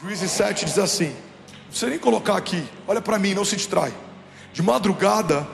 Juízes 7 diz assim, não precisa nem colocar aqui, olha para mim, não se distrai. De madrugada,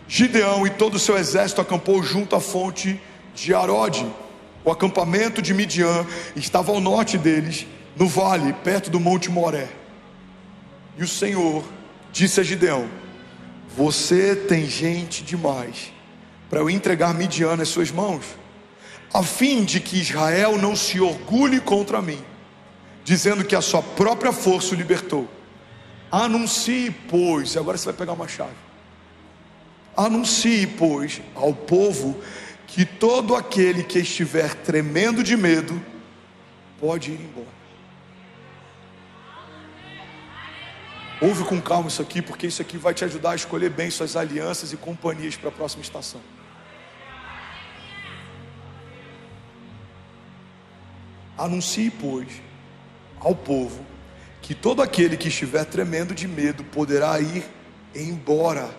Gideão e todo o seu exército acampou junto à fonte de Arode. O acampamento de Midian estava ao norte deles, no vale, perto do monte Moré. E o Senhor disse a Gideão: você tem gente demais para eu entregar Midian nas suas mãos, a fim de que Israel não se orgulhe contra mim, dizendo que a sua própria força o libertou. Anuncie, pois, agora você vai pegar uma chave. Anuncie, pois, ao povo que todo aquele que estiver tremendo de medo pode ir embora. Ouve com calma isso aqui, porque isso aqui vai te ajudar a escolher bem suas alianças e companhias para a próxima estação. Anuncie, pois, ao povo que todo aquele que estiver tremendo de medo poderá ir embora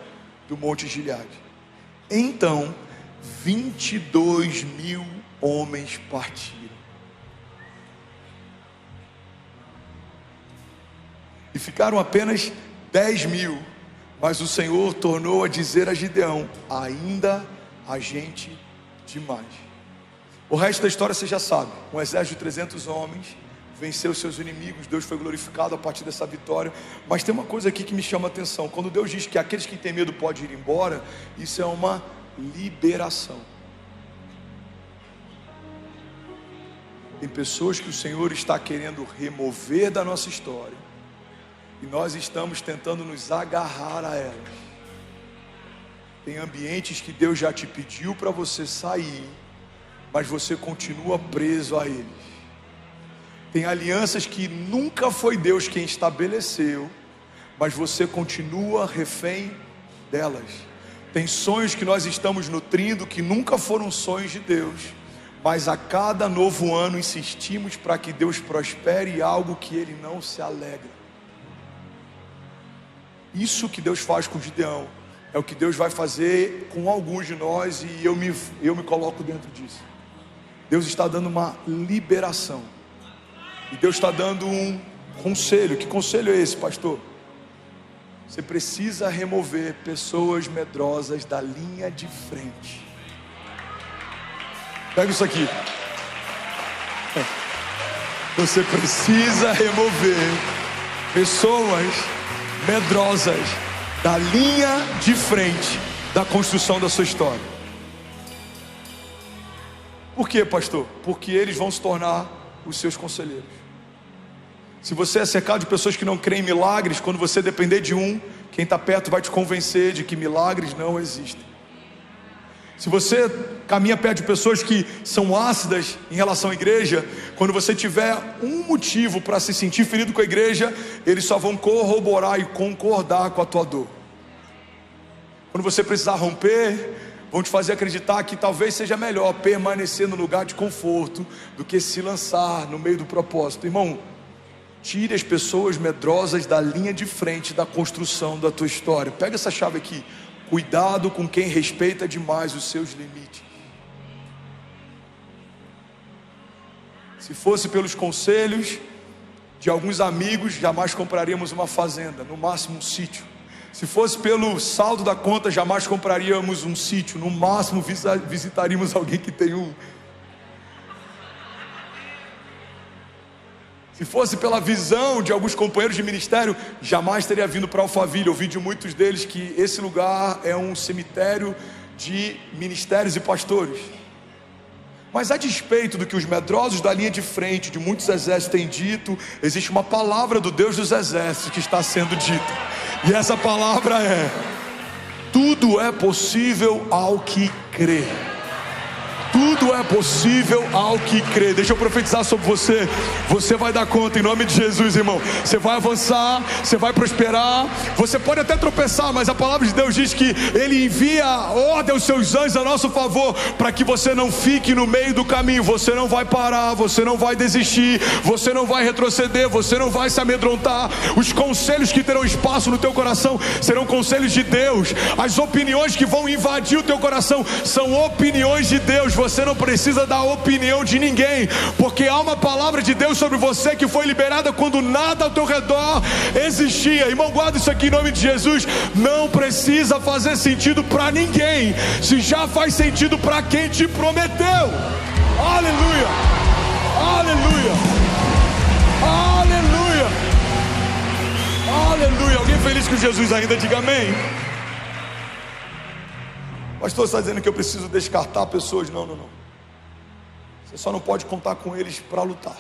do Monte Gileade. Então 22.000 homens partiram. E ficaram apenas 10.000. Mas o Senhor tornou a dizer a Gideão: ainda há gente demais. O resto da história você já sabe. Um exército de 300 homens venceu seus inimigos. Deus foi glorificado a partir dessa vitória. Mas tem uma coisa aqui que me chama a atenção. Quando Deus diz que aqueles que têm medo podem ir embora, isso é uma liberação. Tem pessoas que o Senhor está querendo remover da nossa história, e nós estamos tentando nos agarrar a elas. Tem ambientes que Deus já te pediu para você sair, mas você continua preso a eles. Tem alianças que nunca foi Deus quem estabeleceu, mas você continua refém delas. Tem sonhos que nós estamos nutrindo que nunca foram sonhos de Deus, mas a cada novo ano insistimos para que Deus prospere algo que Ele não se alegra. Isso que Deus faz com Gideão é o que Deus vai fazer com alguns de nós, e eu me coloco dentro disso. Deus está dando uma liberação, e Deus está dando um conselho. Que conselho é esse, pastor? Você precisa remover pessoas medrosas da linha de frente. Pega isso aqui. Você precisa remover pessoas medrosas da linha de frente da construção da sua história. Por quê, pastor? Porque eles vão se tornar os seus conselheiros. Se você é cercado de pessoas que não creem em milagres, quando você depender de um, quem está perto vai te convencer de que milagres não existem. Se você caminha perto de pessoas que são ácidas em relação à igreja, quando você tiver um motivo para se sentir ferido com a igreja, eles só vão corroborar e concordar com a tua dor. Quando você precisar romper, vão te fazer acreditar que talvez seja melhor permanecer no lugar de conforto do que se lançar no meio do propósito. Irmão, tire as pessoas medrosas da linha de frente da construção da tua história. Pega essa chave aqui. Cuidado com quem respeita demais os seus limites. Se fosse pelos conselhos de alguns amigos, jamais compraríamos uma fazenda, no máximo um sítio. Se fosse pelo saldo da conta, jamais compraríamos um sítio, no máximo visitaríamos alguém que tem um. Se fosse pela visão de alguns companheiros de ministério, jamais teria vindo para Alphaville. Eu ouvi de muitos deles que esse lugar é um cemitério de ministérios e pastores. Mas a despeito do que os medrosos da linha de frente de muitos exércitos têm dito, existe uma palavra do Deus dos exércitos que está sendo dita. E essa palavra é: tudo é possível ao que crê. Tudo é possível ao que crê. Deixa eu profetizar sobre você. Você vai dar conta em nome de Jesus, irmão. Você vai avançar, você vai prosperar. Você pode até tropeçar, mas a palavra de Deus diz que Ele envia ordem aos seus anjos a nosso favor, para que você não fique no meio do caminho. Você não vai parar, você não vai desistir, você não vai retroceder, você não vai se amedrontar. Os conselhos que terão espaço no teu coração serão conselhos de Deus. As opiniões que vão invadir o teu coração são opiniões de Deus. você não precisa dar opinião de ninguém, porque há uma palavra de Deus sobre você que foi liberada quando nada ao teu redor existia. Irmão, guarda isso aqui em nome de Jesus. Não precisa fazer sentido para ninguém, se já faz sentido para quem te prometeu. Aleluia, aleluia, aleluia, aleluia. Alguém feliz com Jesus ainda? Diga amém. Pastor, está dizendo que eu preciso descartar pessoas? Não. Você só não pode contar com eles para lutar.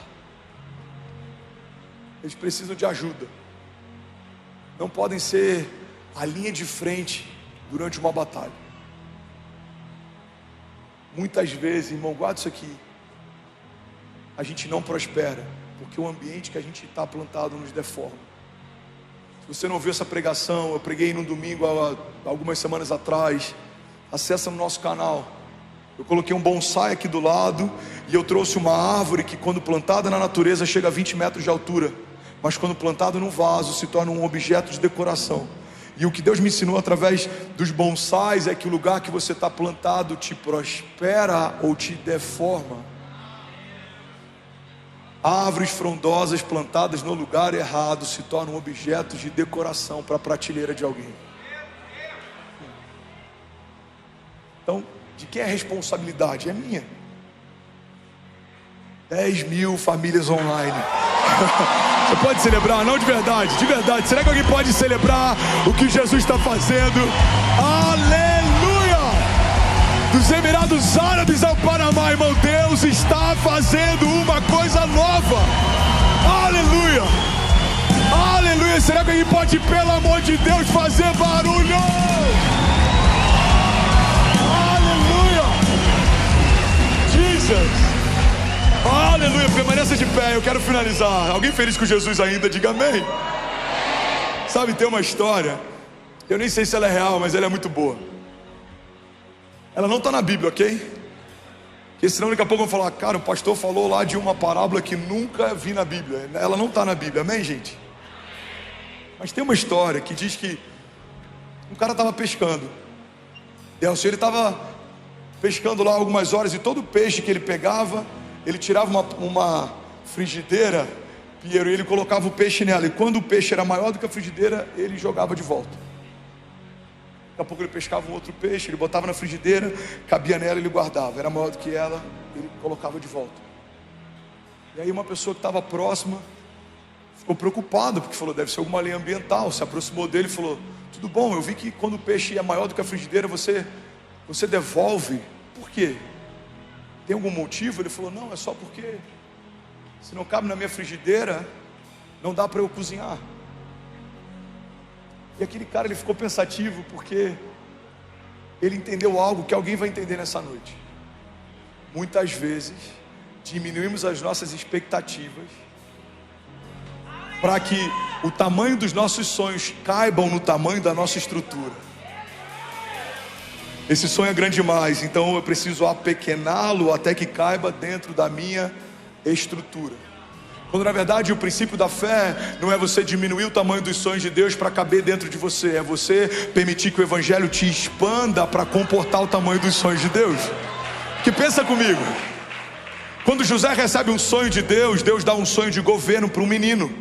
Eles precisam de ajuda. Não podem ser a linha de frente durante uma batalha. Muitas vezes, irmão, guarda isso aqui, a gente não prospera porque o ambiente que a gente está plantado nos deforma. Se você não viu essa pregação, eu preguei num domingo há algumas semanas atrás. Acessa no nosso canal. Eu coloquei um bonsai aqui do lado e eu trouxe uma árvore que, quando plantada na natureza, chega a 20 metros de altura, mas quando plantada num vaso se torna um objeto de decoração. E o que Deus me ensinou através dos bonsais é que o lugar que você está plantado te prospera ou te deforma. Árvores frondosas plantadas no lugar errado se tornam objetos de decoração para a prateleira de alguém. Então, de quem é a responsabilidade? É minha. 10 mil famílias online. Você pode celebrar? Não, de verdade, de verdade. Será que alguém pode celebrar o que Jesus está fazendo? Aleluia! Dos Emirados Árabes ao Panamá, irmão, Deus está fazendo uma coisa nova. Aleluia! Aleluia! Será que alguém pode, pelo amor de Deus, fazer barulho? Aleluia, permaneça de pé, eu quero finalizar. Alguém feliz com Jesus ainda? Diga amém. Sabe, tem uma história, eu nem sei se ela é real, mas ela é muito boa. Ela não está na Bíblia, ok? Porque senão daqui a pouco eu vou falar, cara, o pastor falou lá de uma parábola que nunca vi na Bíblia. Ela não está na Bíblia, amém, gente? Mas tem uma história que diz que um cara estava pescando. Ele estava pescando lá algumas horas e todo peixe que ele pegava, ele tirava uma frigideira, Piero, e ele colocava o peixe nela. E quando o peixe era maior do que a frigideira, ele jogava de volta. Daqui a pouco ele pescava um outro peixe, ele botava na frigideira, cabia nela e ele guardava. Era maior do que ela, ele colocava de volta. E aí uma pessoa que estava próxima ficou preocupada, porque falou, deve ser alguma lei ambiental. Se aproximou dele e falou, tudo bom, eu vi que quando o peixe é maior do que a frigideira, você devolve. Por quê? Tem algum motivo? Ele falou, não, é só porque se não cabe na minha frigideira, não dá para eu cozinhar. E aquele cara, ele ficou pensativo, porque ele entendeu algo que alguém vai entender nessa noite. Muitas vezes diminuímos as nossas expectativas para que o tamanho dos nossos sonhos caibam no tamanho da nossa estrutura. Esse sonho é grande demais, então eu preciso apequená-lo até que caiba dentro da minha estrutura. Quando na verdade o princípio da fé não é você diminuir o tamanho dos sonhos de Deus para caber dentro de você, é você permitir que o Evangelho te expanda para comportar o tamanho dos sonhos de Deus. Que pensa comigo, quando José recebe um sonho de Deus, Deus dá um sonho de governo para um menino.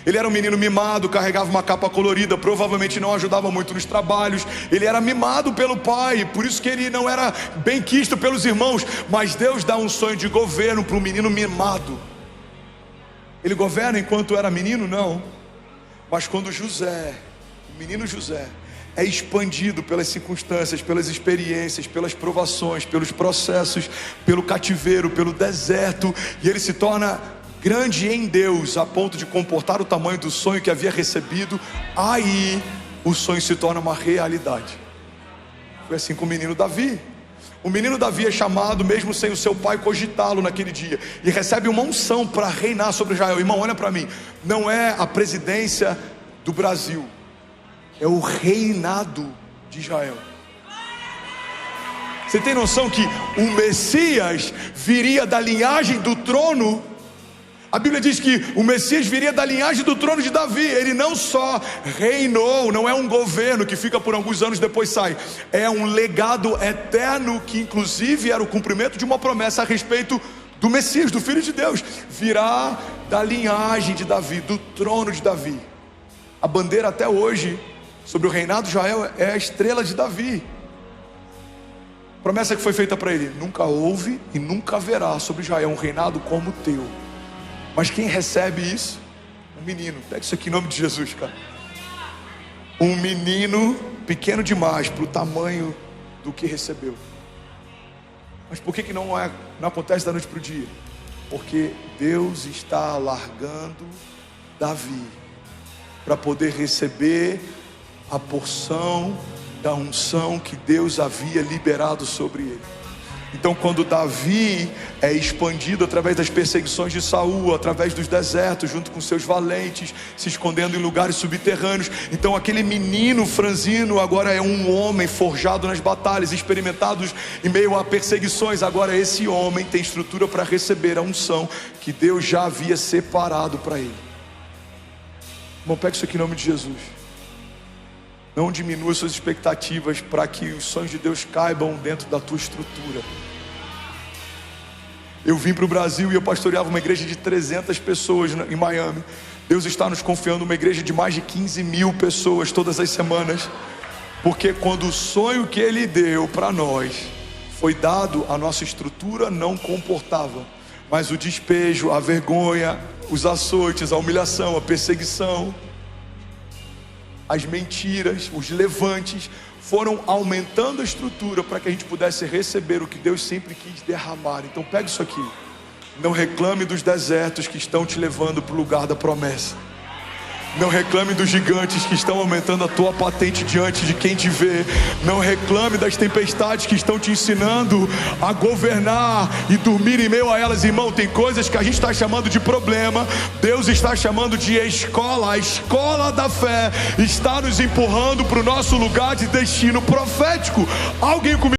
Ele era um menino mimado, carregava uma capa colorida, provavelmente não ajudava muito nos trabalhos. Ele era mimado pelo pai, por isso que ele não era bem quisto pelos irmãos. Mas Deus dá um sonho de governo para um menino mimado. Ele governa enquanto era menino? Não. Mas quando José, o menino José, é expandido pelas circunstâncias, pelas experiências, pelas provações, pelos processos, pelo cativeiro, pelo deserto, e ele se torna grande em Deus, a ponto de comportar o tamanho do sonho que havia recebido, aí o sonho se torna uma realidade. Foi assim com o menino Davi. O menino Davi é chamado, mesmo sem o seu pai cogitá-lo naquele dia, e recebe uma unção para reinar sobre Israel. Irmão, olha para mim, não é a presidência do Brasil, é o reinado de Israel. Você tem noção que o Messias viria da linhagem do trono, A Bíblia diz que o Messias viria da linhagem do trono de Davi. Ele não só reinou, não é um governo que fica por alguns anos e depois sai. É um legado eterno que inclusive era o cumprimento de uma promessa a respeito do Messias, do Filho de Deus. Virá da linhagem de Davi, do trono de Davi. A bandeira até hoje sobre o reinado de Israel é a estrela de Davi. Promessa que foi feita para ele: nunca houve e nunca haverá sobre Israel um reinado como o teu. Mas quem recebe isso? Um menino. Pega isso aqui em nome de Jesus, cara. Um menino pequeno demais para o tamanho do que recebeu. Mas por que não acontece da noite para o dia? Porque Deus está alargando Davi para poder receber a porção da unção que Deus havia liberado sobre ele. Então, quando Davi é expandido através das perseguições de Saul, através dos desertos, junto com seus valentes, se escondendo em lugares subterrâneos, então aquele menino franzino agora é um homem forjado nas batalhas, experimentados em meio a perseguições. Agora esse homem tem estrutura para receber a unção que Deus já havia separado para ele. Irmão, pega isso aqui em nome de Jesus. Não diminua suas expectativas para que os sonhos de Deus caibam dentro da tua estrutura. Eu vim para o Brasil e eu pastoreava uma igreja de 300 pessoas em Miami. Deus está nos confiando uma igreja de mais de 15 mil pessoas todas as semanas. Porque quando o sonho que Ele deu para nós foi dado, a nossa estrutura não comportava. Mas o despejo, a vergonha, os açoites, a humilhação, a perseguição, as mentiras, os levantes foram aumentando a estrutura para que a gente pudesse receber o que Deus sempre quis derramar. Então pega isso aqui. Não reclame dos desertos que estão te levando para o lugar da promessa. Não reclame dos gigantes que estão aumentando a tua patente diante de quem te vê. Não reclame das tempestades que estão te ensinando a governar e dormir em meio a elas. Irmão, tem coisas que a gente está chamando de problema, Deus está chamando de escola. A escola da fé está nos empurrando para o nosso lugar de destino profético. Alguém comigo?